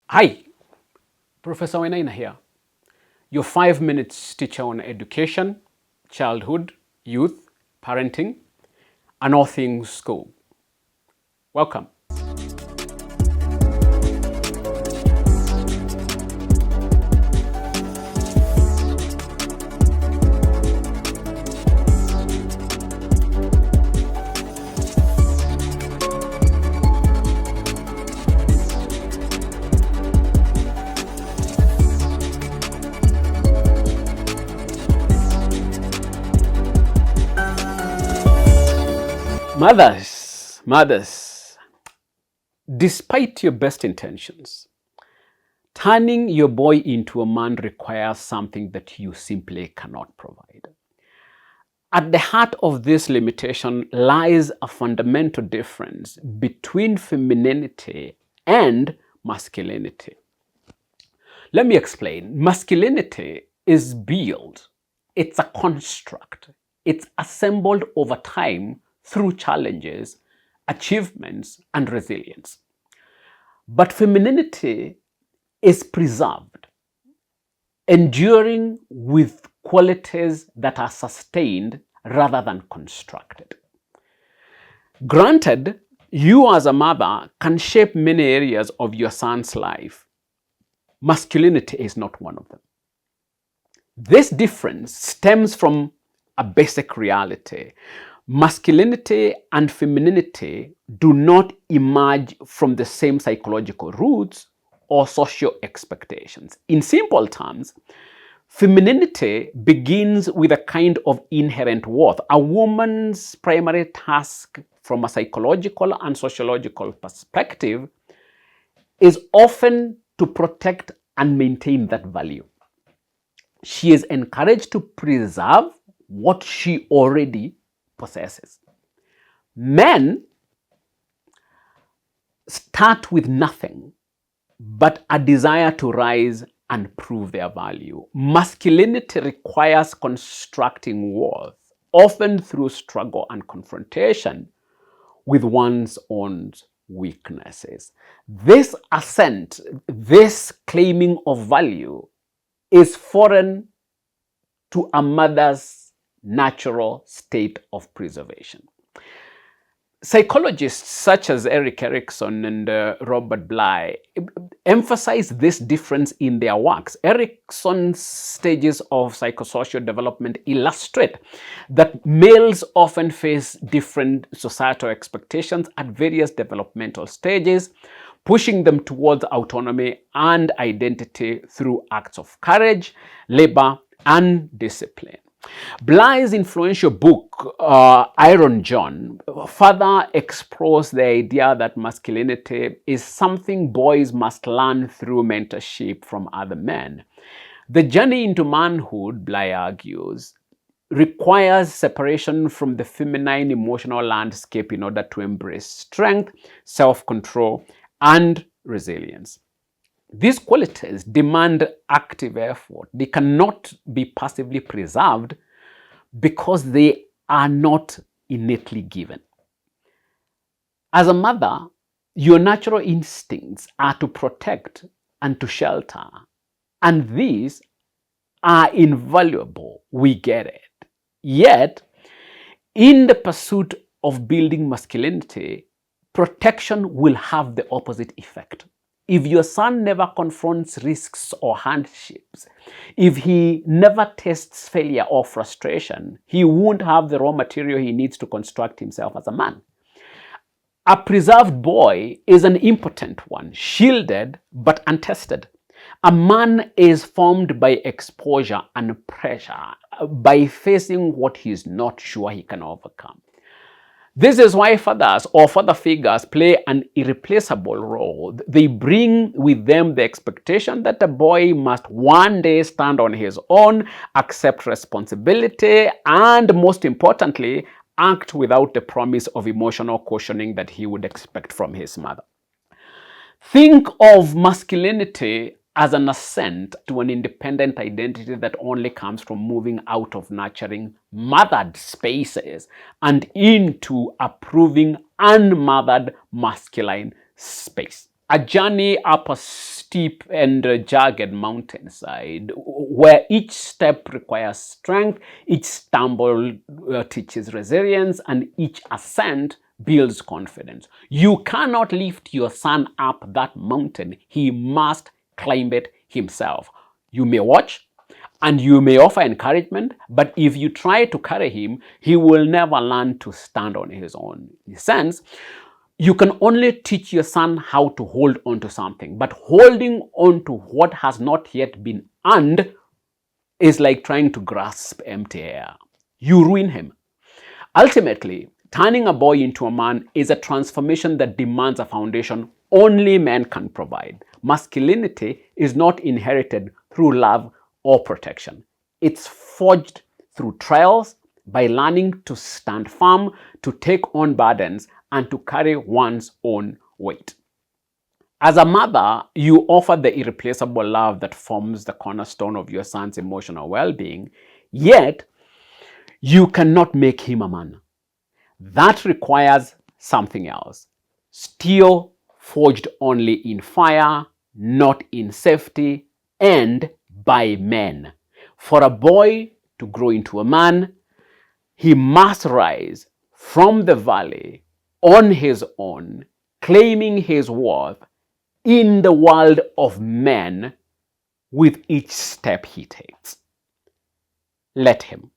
Hi, Professor Wainaina here, your 5 minutes teacher on education, childhood, youth, parenting, and all things school. Welcome. Mothers, despite your best intentions, turning your boy into a man requires something that you simply cannot provide. At the heart of this limitation lies a fundamental difference between femininity and masculinity. Let me explain. Masculinity is built, it's a construct, it's assembled over time through challenges, achievements, and resilience. But femininity is preserved, enduring with qualities that are sustained rather than constructed. Granted, you as a mother can shape many areas of your son's life. Masculinity is not one of them. This difference stems from a basic reality. Masculinity and femininity do not emerge from the same psychological roots or social expectations. In simple terms, femininity begins with a kind of inherent worth. A woman's primary task from a psychological and sociological perspective is often to protect and maintain that value. She is encouraged to preserve what she already possesses. Men start with nothing but a desire to rise and prove their value. Masculinity requires constructing worth, often through struggle and confrontation with one's own weaknesses. This ascent, this claiming of value, is foreign to a mother's natural state of preservation. Psychologists such as Erik Erikson and Robert Bly emphasize this difference in their works. Erikson's stages of psychosocial development illustrate that males often face different societal expectations at various developmental stages, pushing them towards autonomy and identity through acts of courage, labor, and discipline. Bly's influential book, Iron John, further explores the idea that masculinity is something boys must learn through mentorship from other men. The journey into manhood, Bly argues, requires separation from the feminine emotional landscape in order to embrace strength, self-control, and resilience. These qualities demand active effort. They cannot be passively preserved because they are not innately given. As a mother, your natural instincts are to protect and to shelter, and these are invaluable. We get it. Yet, in the pursuit of building masculinity, protection will have the opposite effect. If your son never confronts risks or hardships, if he never tests failure or frustration, he won't have the raw material he needs to construct himself as a man. A preserved boy is an impotent one, shielded but untested. A man is formed by exposure and pressure, by facing what he is not sure he can overcome. This is why fathers or father figures play an irreplaceable role. They bring with them the expectation that a boy must one day stand on his own, accept responsibility, and most importantly, act without the promise of emotional cushioning that he would expect from his mother. Think of masculinity as an ascent to an independent identity that only comes from moving out of nurturing mothered spaces and into approving unmothered masculine space. a journey up a steep and jagged mountainside where each step requires strength, each stumble teaches resilience, and each ascent builds confidence. You cannot lift your son up that mountain. He must climb it himself. You may watch and you may offer encouragement, but if you try to carry him, he will never learn to stand on his own. In a sense, you can only teach your son how to hold on to something, but holding on to what has not yet been earned is like trying to grasp empty air. You ruin him. Ultimately, turning a boy into a man is a transformation that demands a foundation only men can provide. Masculinity is not inherited through love or protection. It's forged through trials, by learning to stand firm, to take on burdens, and to carry one's own weight. As a mother, you offer the irreplaceable love that forms the cornerstone of your son's emotional well-being, yet you cannot make him a man. That requires something else. Steel forged only in fire, not in safety, and by men. For a boy to grow into a man, he must rise from the valley on his own, claiming his worth in the world of men with each step he takes. Let him.